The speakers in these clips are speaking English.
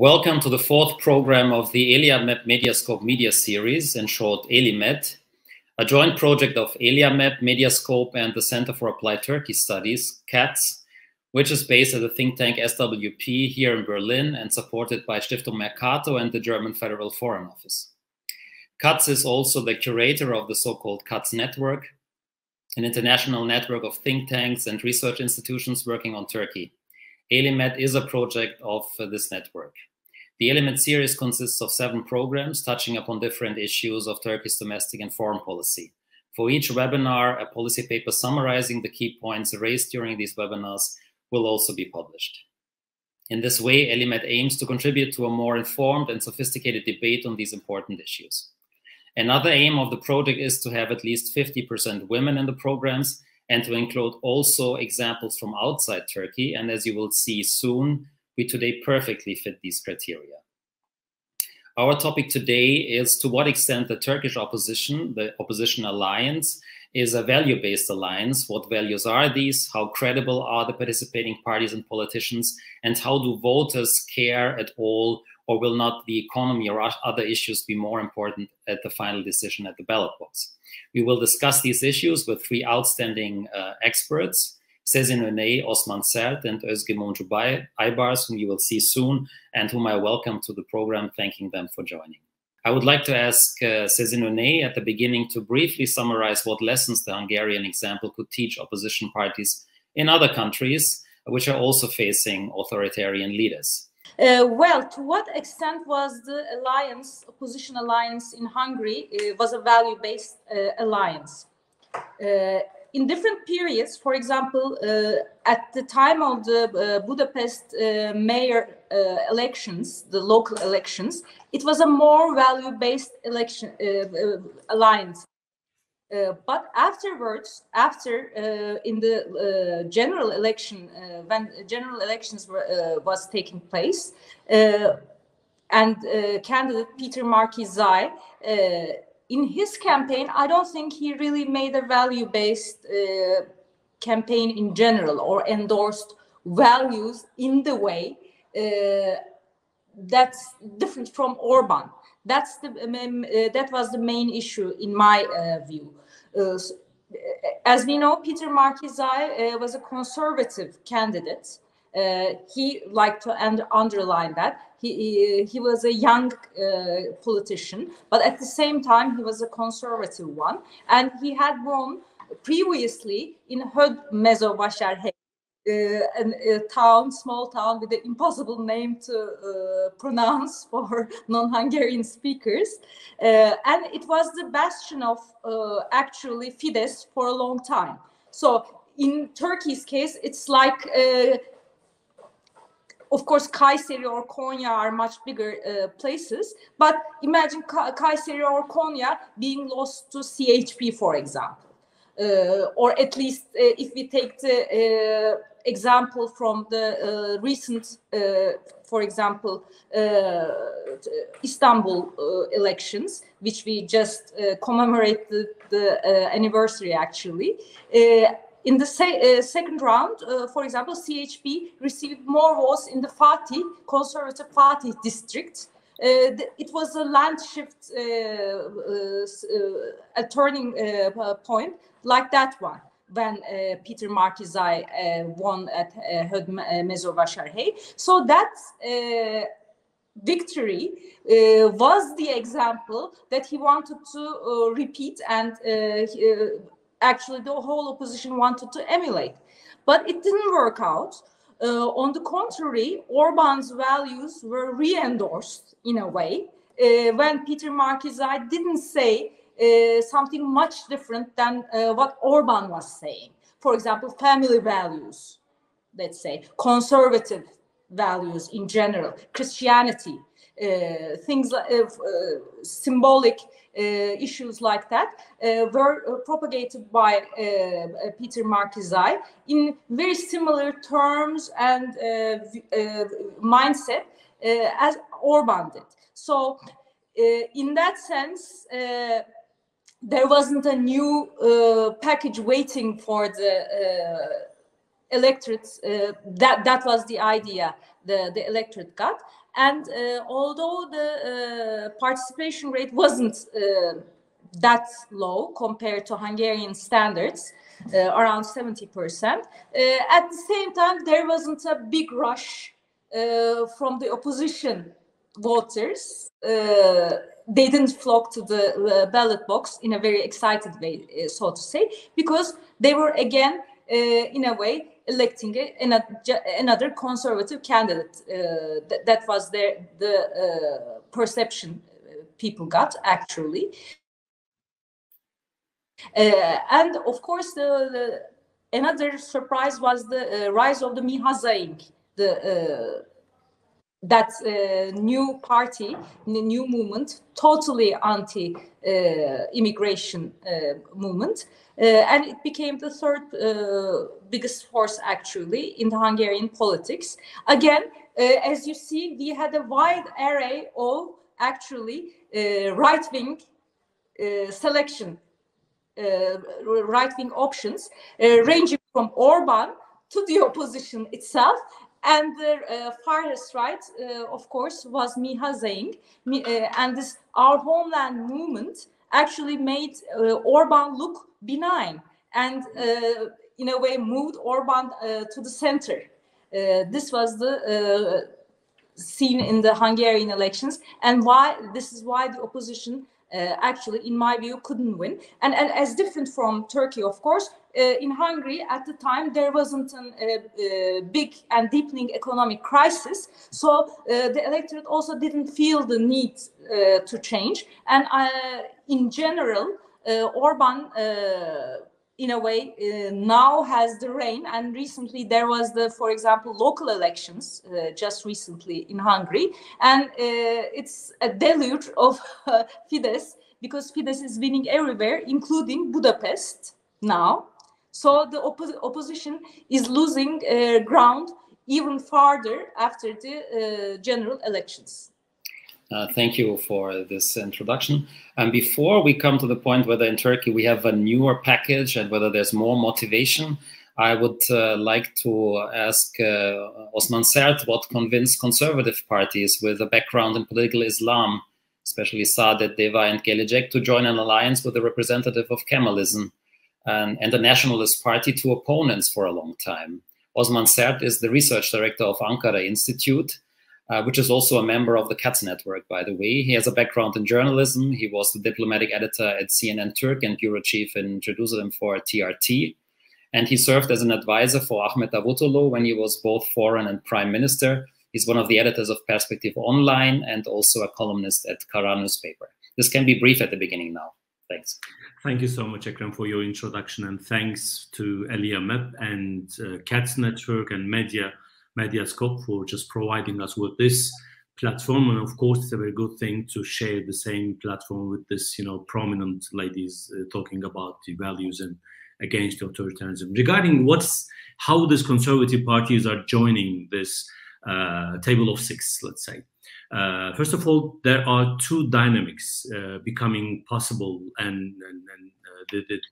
Welcome to the fourth program of the ELIAMEP-Medyascope Media Series, in short ELIMED, a joint project of ELIAMEP-Medyascope and the Center for Applied Turkey Studies, CATS, which is based at the think tank SWP here in Berlin and supported by Stiftung Mercator and the German Federal Foreign Office. CATS is also the curator of the so-called CATS Network, an international network of think tanks and research institutions working on Turkey. ELIMED is a project of this network. The ELIMED series consists of 7 programs touching upon different issues of Turkey's domestic and foreign policy. For each webinar, a policy paper summarizing the key points raised during these webinars will also be published. In this way, ELIMED aims to contribute to a more informed and sophisticated debate on these important issues. Another aim of the project is to have at least 50% women in the programs and to include also examples from outside Turkey. And as you will see soon, we today perfectly fit these criteria. Our topic today is to what extent the Turkish opposition, the opposition alliance, is a value-based alliance. What values are these? How credible are the participating parties and politicians? And how do voters care at all? Or will not the economy or other issues be more important at the final decision at the ballot box? We will discuss these issues with 3 outstanding experts, Sezin, Osman, Sert, and Mumcu, Aybars, whom you will see soon, and whom I welcome to the program, thanking them for joining. I would like to ask Sezin at the beginning to briefly summarize what lessons the Hungarian example could teach opposition parties in other countries, which are also facing authoritarian leaders. Well, to what extent was the alliance, opposition alliance in Hungary, was a value-based alliance? In different periods, for example, at the time of the Budapest mayor elections, the local elections, it was a more value-based election alliance. But afterwards, in the general election, when general elections was taking place, and candidate Peter Markizai, in his campaign, I don't think he really made a value-based campaign in general or endorsed values in the way that's different from Orban. That was the main issue in my view. As we know, Peter Markizai was a conservative candidate. He liked to underline that. He was a young politician, but at the same time, he was a conservative one. And he had won previously in Höd-Mezővásárhely, a small town with an impossible name to pronounce for non-Hungarian speakers. And it was the bastion of actually Fidesz for a long time. So in Turkey's case, it's like, of course, Kayseri or Konya are much bigger places, but imagine Kayseri or Konya being lost to CHP, for example. Or at least if we take the example from the recent, for example, Istanbul elections, which we just commemorated the anniversary actually. In the second round, for example, CHP received more votes in the Fatih, conservative Fatih district. It was a land shift, a turning point like that one, when Peter Markizai won at Höd-Mezővásárhely. So that victory was the example that he wanted to repeat, and actually the whole opposition wanted to emulate. But it didn't work out. On the contrary, Orban's values were re-endorsed in a way when Peter Markizai didn't say something much different than what Orban was saying. For example, family values, let's say, conservative values in general, Christianity, things like symbolic issues like that were propagated by Peter Markizai in very similar terms and mindset as Orban did. So in that sense, there wasn't a new package waiting for the electorate. That was the idea the electorate got. And although the participation rate wasn't that low compared to Hungarian standards, around 70%, at the same time, there wasn't a big rush from the opposition voters. They didn't flock to the ballot box in a very excited way, so to say, because they were again, in a way, electing another conservative candidate. That was the perception people got, actually. And of course, another surprise was the rise of the Mihazaying, that new party, the new movement, totally anti-immigration movement. And it became the third biggest force, actually, in the Hungarian politics. Again, as you see, we had a wide array of, actually, right-wing selection, right-wing options, ranging from Orban to the opposition itself. And the farthest right, of course, was Mihazaying. And this Our Homeland movement actually made Orban look benign and, in a way, moved Orban to the center. This was the seen in the Hungarian elections, and this is why the opposition actually, in my view, couldn't win. And as different from Turkey, of course, in Hungary at the time there wasn't a big and deepening economic crisis, so the electorate also didn't feel the need to change. And in general, Orban, in a way, now has the reign. And recently there was for example, local elections just recently in Hungary, and it's a deluge of Fidesz, because Fidesz is winning everywhere, including Budapest now. So the opposition is losing ground even farther after the general elections. Thank you for this introduction. And before we come to the point whether in Turkey we have a newer package and whether there's more motivation, I would like to ask Osman Sert what convinced conservative parties with a background in political Islam, especially Saadet, Deva, and Gelecek, to join an alliance with a representative of Kemalism and a nationalist party, two opponents for a long time. Osman Sert is the research director of Ankara Institute, which is also a member of the Katz network, by the way. He has a background in journalism. He was the diplomatic editor at CNN Turk and bureau chief in Jerusalem for TRT. And he served as an advisor for Ahmet Davutoglu when he was both foreign and prime minister. He's one of the editors of Perspective Online and also a columnist at Kara newspaper. This can be brief at the beginning now. Thanks. Thank you so much, Ekrem, for your introduction. And thanks to ELIAMEP and Katz network and Medyascope for just providing us with this platform. And of course, it's a very good thing to share the same platform with this, prominent ladies talking about the values and against authoritarianism. Regarding how these conservative parties are joining this table of six, let's say. First of all, there are two dynamics becoming possible, and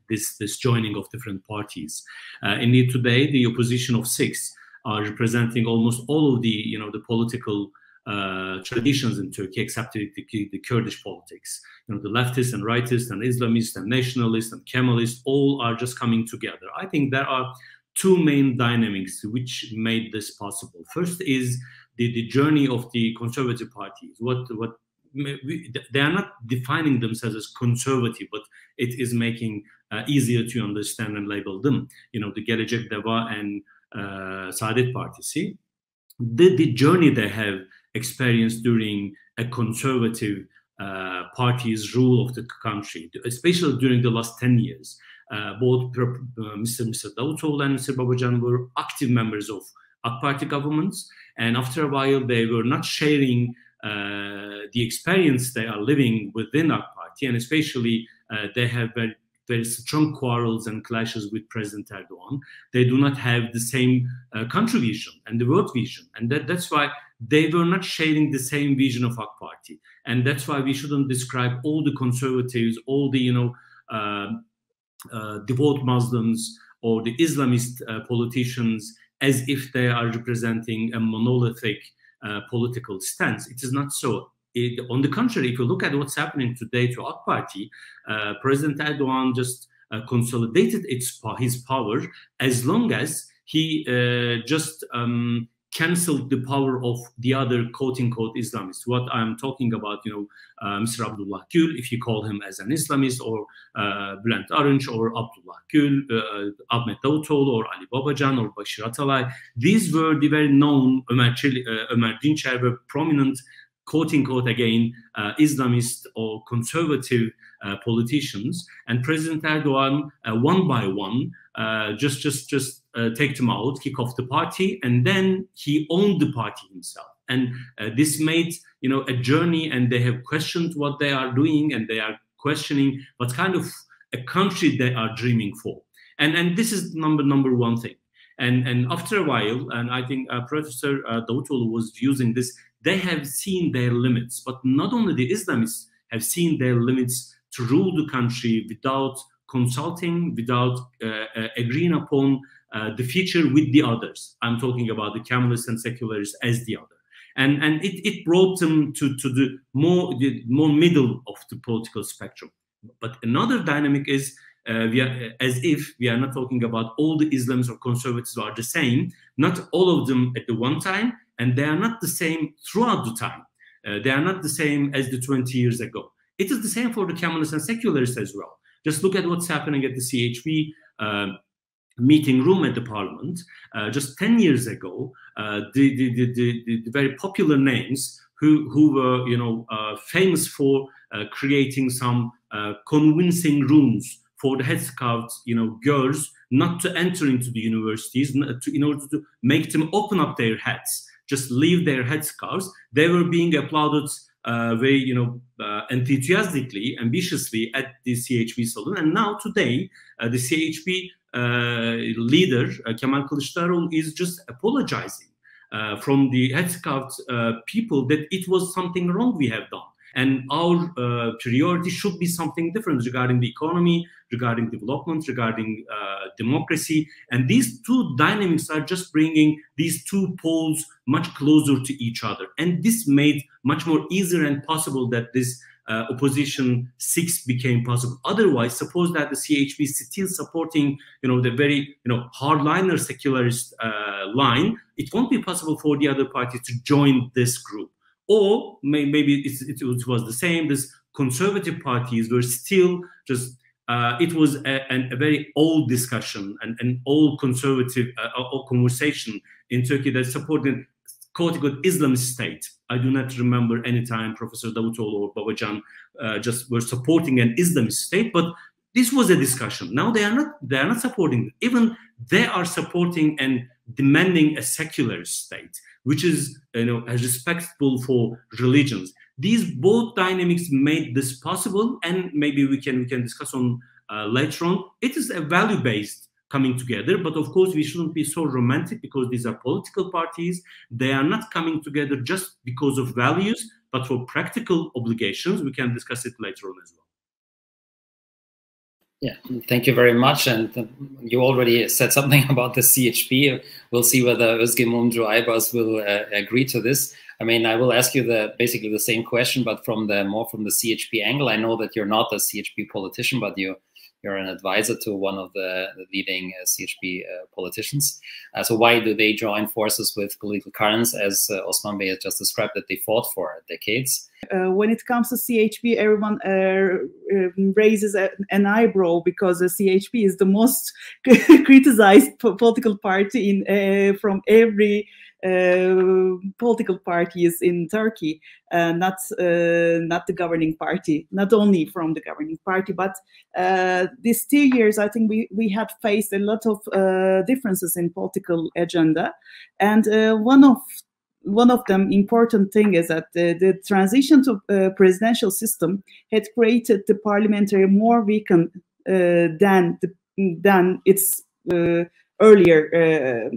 this joining of different parties. Indeed, today the opposition of six are representing almost all of the the political traditions in Turkey, except the Kurdish politics. The leftists and rightists and Islamists and nationalists and Kemalists all are just coming together. I think there are two main dynamics which made this possible. First is the journey of the conservative parties. They are not defining themselves as conservative, but it is making easier to understand and label them. The Gelecek, Deva, and Saadet Party. See, the journey they have experienced during a conservative party's rule of the country, especially during the last 10 years. Both Mr. Davutoglu and Mr. Babacan were active members of AK Party governments, and after a while they were not sharing the experience they are living within AK Party, and especially they have very strong quarrels and clashes with President Erdogan. They do not have the same country vision and the world vision, and that's why they were not sharing the same vision of AK Party, and that's why we shouldn't describe all the conservatives, all the devout Muslims or the Islamist politicians as if they are representing a monolithic political stance. It is not so. On the contrary, if you look at what's happening today to AK Party, President Erdogan just consolidated his power as long as he just canceled the power of the other quote-unquote Islamists. What I'm talking about, Mr. Abdullah Gül, if you call him as an Islamist, or Bülent Arınç, or Abdullah Gül, Ahmet Davutoğlu, or Ali Babacan, or Bashir Atalay. These were the very known Ömer Dinçer, were prominent quote-unquote again Islamist or conservative politicians, and President Erdogan one by one just take them out, kick off the party, and then he owned the party himself. And this made a journey, and they have questioned what they are doing, and they are questioning what kind of a country they are dreaming for. And this is number one thing. And after a while, and I think Professor Davutoğlu was using this, they have seen their limits. But not only the Islamists have seen their limits to rule the country without consulting, without agreeing upon the future with the others. I'm talking about the Kemalists and secularists as the other. And it brought them to the more middle of the political spectrum. But another dynamic is, as if we are not talking about all the Islamists or conservatives are the same, not all of them at the one time, and they are not the same throughout the time. They are not the same as the 20 years ago. It is the same for the Kemalists and secularists as well. Just look at what's happening at the CHP meeting room at the parliament. Just 10 years ago, the very popular names who were famous for creating some convincing rooms for the headscarved girls not to enter into the universities, in order to make them open up their heads, just leave their headscarves. They were being applauded very enthusiastically, ambitiously at the CHP salon. And now today, the CHP leader, Kemal Kılıçdaroğlu, is just apologizing from the headscarved people that it was something wrong we have done. And our priority should be something different regarding the economy, regarding development, regarding democracy. And these two dynamics are just bringing these two poles much closer to each other. And this made much more easier and possible that this opposition six became possible. Otherwise, suppose that the CHP is still supporting, the very, hardliner secularist line, it won't be possible for the other parties to join this group. Or maybe it was the same. These conservative parties were still just, it was a very old discussion and an old conservative conversation in Turkey that supported quote-unquote Islamist state. I do not remember any time Professor Davutoğlu or Babacan just were supporting an Islamist state, but this was a discussion. Now they are not supporting it. Even they are supporting and demanding a secular state, which is as respectful for religions. These both dynamics made this possible, and maybe we can discuss on later on. It is a value-based coming together, but of course we shouldn't be so romantic, because these are political parties. They are not coming together just because of values, but for practical obligations. We can discuss it later on as well. Yeah, thank you very much. And you already said something about the CHP. We'll see whether Özge, Mumcu, Aybars will agree to this. I mean, I will ask you basically the same question, but more from the CHP angle. I know that you're not a CHP politician, but you're an advisor to one of the leading CHP politicians. So why do they join forces with political currents, as Osman Bey has just described, that they fought for decades? When it comes to CHP, everyone raises an eyebrow, because the CHP is the most criticized political party from every political parties in Turkey, not the governing party, not only from the governing party, but these 2 years, I think we had faced a lot of differences in political agenda, and one of them important thing is that the transition to presidential system had created the parliamentary more weakened than its earlier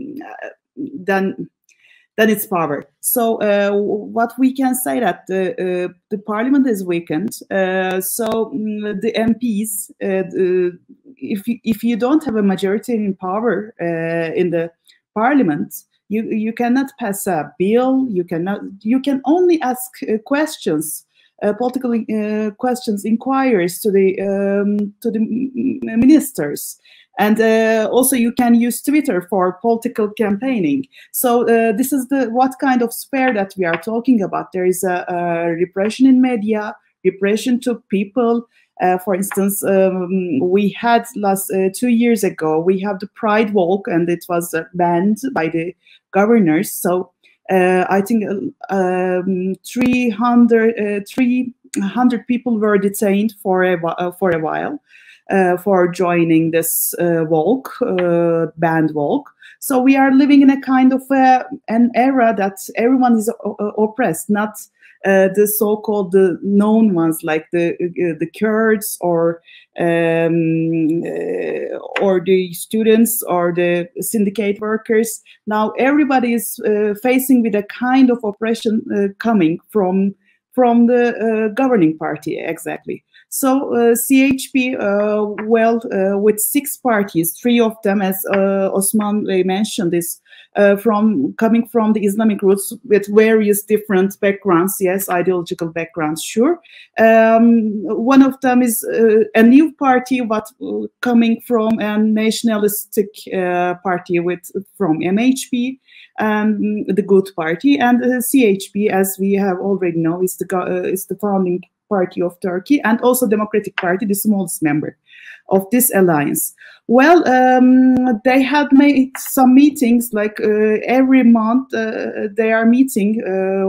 than its power. So what we can say that the parliament is weakened. So the MPs, if you don't have a majority in power in the parliament, You cannot pass a bill. You can only ask questions, political questions, inquiries to the ministers. And also you can use Twitter for political campaigning. So this is what kind of sphere that we are talking about. There is a repression in media, repression to people. For instance, we had 2 years ago, we have the Pride Walk, and it was banned by the governors. So I think 300 people were detained for a while. For joining this walk, banned walk. So we are living in a kind of an era that everyone is oppressed, not the so-called known ones like the Kurds or the students or the syndicate workers. Now everybody is facing with a kind of oppression coming from the governing party, exactly. So CHP, with 6 parties, 3 of them, as Osman mentioned, is coming from the Islamic roots with various different backgrounds. Yes, ideological backgrounds, sure. One of them is a new party, but coming from a nationalistic party from MHP. The Good Party, and CHP, as we have already know, is the founding party of Turkey, and also Democratic Party, the smallest member of this alliance. Well, they had made some meetings, like every month they are meeting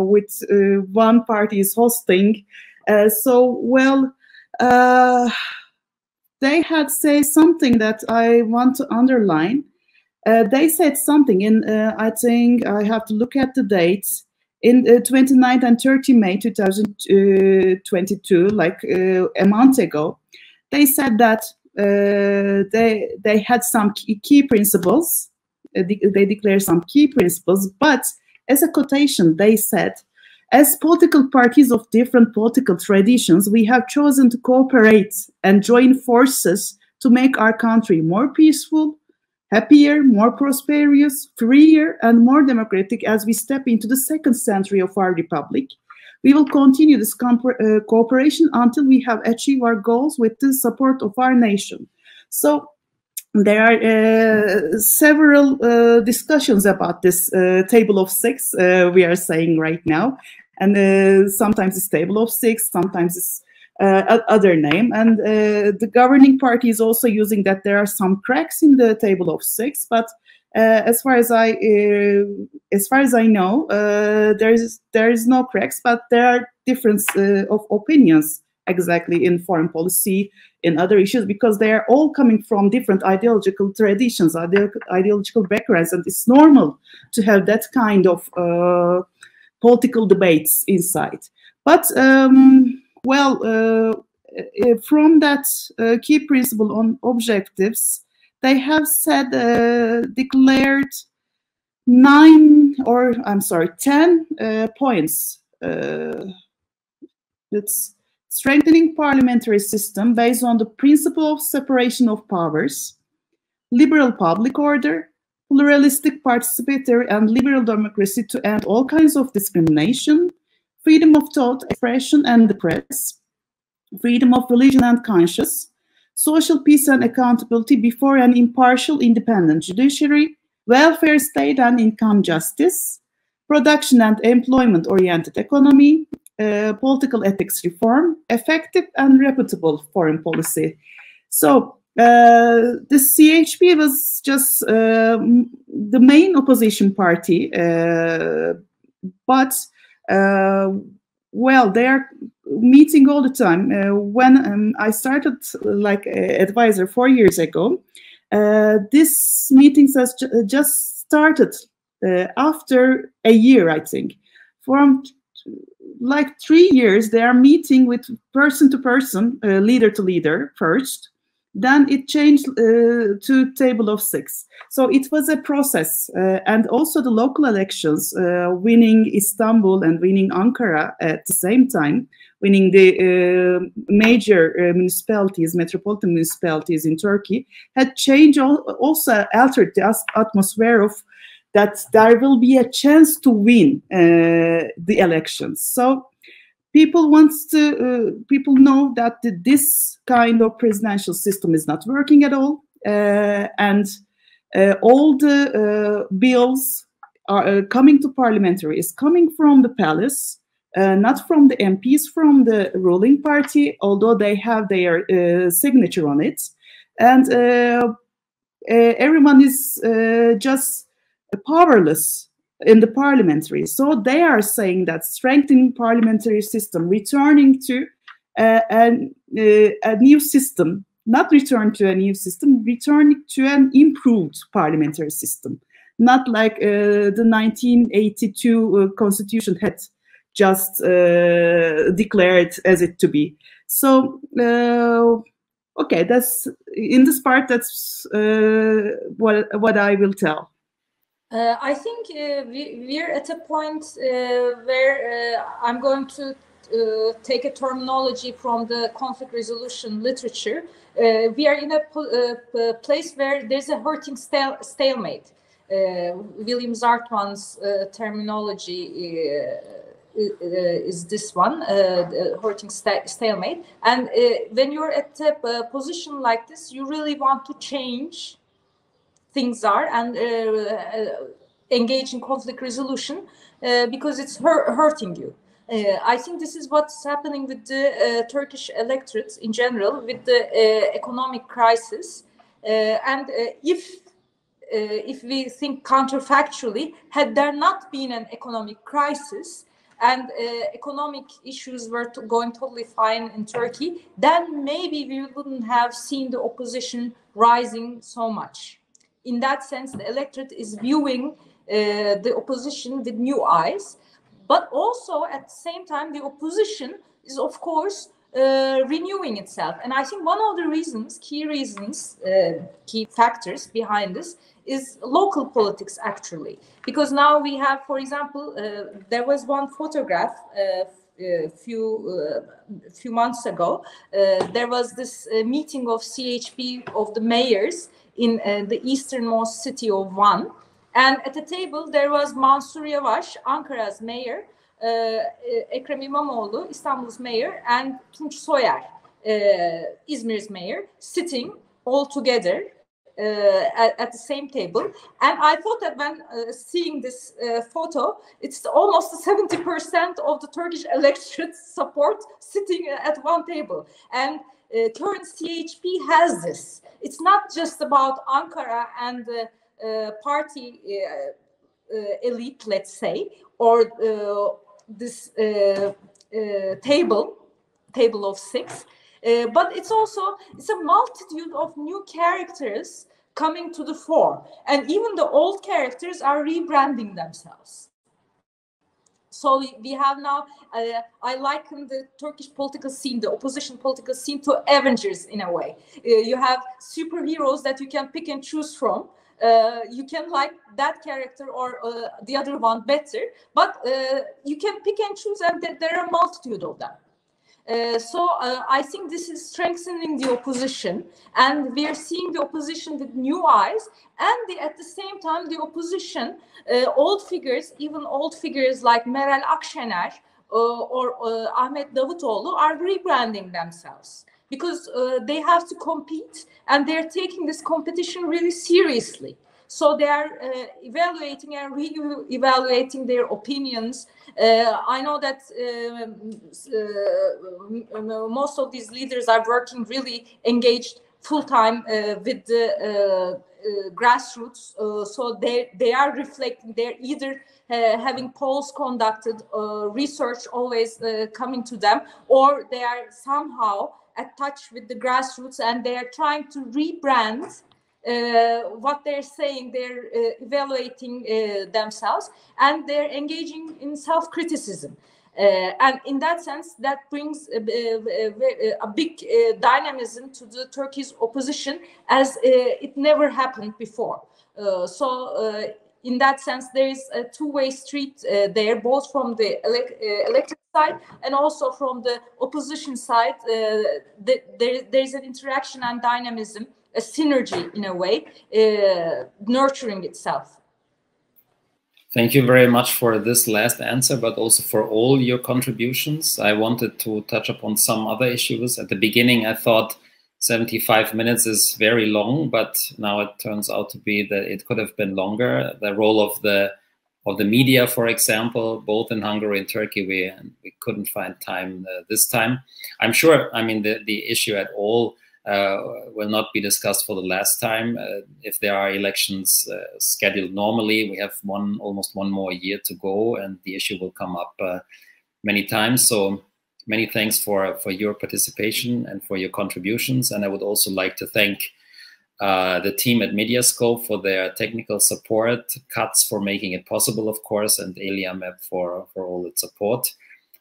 with one party is hosting. They had said something that I want to underline. They said something in, I think I have to look at the dates, in 29th and 30 May 2022, like a month ago. They said that they had some key principles. They declared some key principles, but as a quotation, they said, as political parties of different political traditions, we have chosen to cooperate and join forces to make our country more peaceful, happier, more prosperous, freer, and more democratic as we step into the 2nd century of our republic. We will continue this cooperation until we have achieved our goals with the support of our nation. So there are several discussions about this table of 6 we are saying right now. And sometimes it's table of 6, sometimes it's other name, and the governing party is also using that there are some cracks in the table of 6, but as far as I know, there is no cracks, but there are difference of opinions exactly in foreign policy, in other issues, because they are all coming from different ideological traditions, ideological backgrounds, and it's normal to have that kind of political debates inside. But from that key principle on objectives, they have said, declared 10 points. It's strengthening parliamentary system based on the principle of separation of powers, liberal public order, pluralistic participatory and liberal democracy to end all kinds of discrimination, freedom of thought, expression and the press, freedom of religion and conscience, social peace and accountability before an impartial independent judiciary, welfare state and income justice, production and employment-oriented economy, political ethics reform, effective and reputable foreign policy. So the CHP was just the main opposition party, but they are meeting all the time. When I started like advisor 4 years ago, this meetings has just started after a year, I think. From like 3 years, they are meeting with person to person, leader to leader first. Then it changed to table of 6. So it was a process. And also the local elections, winning Istanbul and winning Ankara at the same time, winning the major municipalities, metropolitan municipalities in Turkey, had changed, also altered the atmosphere of that there will be a chance to win the elections. So people know that this kind of presidential system is not working at all, and all the bills are coming to parliamentary is coming from the palace, not from the MPs from the ruling party, although they have their signature on it, and everyone is just powerless in the parliamentary. So they are saying that strengthening parliamentary system, returning to a new system, not return to a new system, returning to an improved parliamentary system, not like the 1982 constitution had just declared as it to be. So okay, that's in this part. That's what I will tell. I think we're at a point where I'm going to take a terminology from the conflict resolution literature. We are in a place where there's a hurting stalemate. William Zartman's terminology is this one, hurting stalemate. And when you're at a position like this, you really want to change things are and engage in conflict resolution because it's hurting you. I think this is what's happening with the Turkish electorate in general, with the economic crisis. And if we think counterfactually, had there not been an economic crisis and economic issues were going totally fine in Turkey, then maybe we wouldn't have seen the opposition rising so much. In that sense, the electorate is viewing the opposition with new eyes, but also at the same time, the opposition is, of course, renewing itself. And I think one of the reasons, key factors behind this is local politics, actually. Because now we have, for example, there was one photograph a few months ago. There was this meeting of CHP, of the mayors, in the easternmost city of Van. And at the table, there was Mansur Yavaş, Ankara's mayor, Ekrem İmamoğlu, Istanbul's mayor, and Tunç Soyer, Izmir's mayor, sitting all together at the same table. And I thought that when seeing this photo, it's almost 70% of the Turkish electorate support sitting at one table. And current CHP has this. It's not just about Ankara and the party elite, let's say, or this table of six, but it's a multitude of new characters coming to the fore, and even the old characters are rebranding themselves. So we have now, I liken the Turkish political scene, the opposition political scene, to Avengers in a way. You have superheroes that you can pick and choose from. You can like that character or the other one better, but you can pick and choose, and there are a multitude of them. So I think this is strengthening the opposition, and we are seeing the opposition with new eyes, and at the same time the opposition, old figures, even old figures like Meral Akşener or Ahmet Davutoğlu, are rebranding themselves because they have to compete, and they're taking this competition really seriously. So they are evaluating and re-evaluating their opinions. I know that most of these leaders are working really engaged full-time with the grassroots. So they are reflecting, they're either having polls conducted, research always coming to them, or they are somehow at touch with the grassroots, and they are trying to rebrand what they're saying. They're evaluating themselves, and they're engaging in self-criticism. And in that sense, that brings a big dynamism to the Turkey's opposition as it never happened before. In that sense, there is a two-way street there, both from the elected side and also from the opposition side. There's an interaction and dynamism, a synergy in a way, nurturing itself. Thank you very much for this last answer, but also for all your contributions. I wanted to touch upon some other issues. At the beginning, I thought 75 minutes is very long, but now it turns out to be that it could have been longer. The role of the media, for example, both in Hungary and Turkey, we couldn't find time this time. I'm sure, I mean, the issue at all will not be discussed for the last time. If there are elections scheduled normally, we have almost one more year to go, and the issue will come up many times. So many thanks for your participation and for your contributions. And I would also like to thank the team at Medyascope for their technical support, Katz for making it possible, of course, and ELIAMEP for all its support.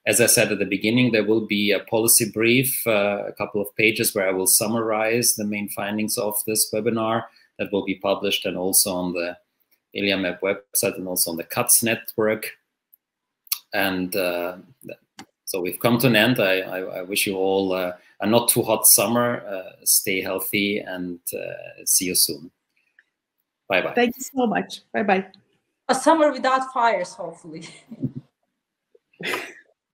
As I said at the beginning, there will be a policy brief, a couple of pages where I will summarize the main findings of this webinar that will be published and also on the ELIAMEP website and also on the Katz network. And so we've come to an end. I wish you all a not too hot summer. Stay healthy and see you soon. Bye-bye. Thank you so much. Bye-bye. A summer without fires, hopefully.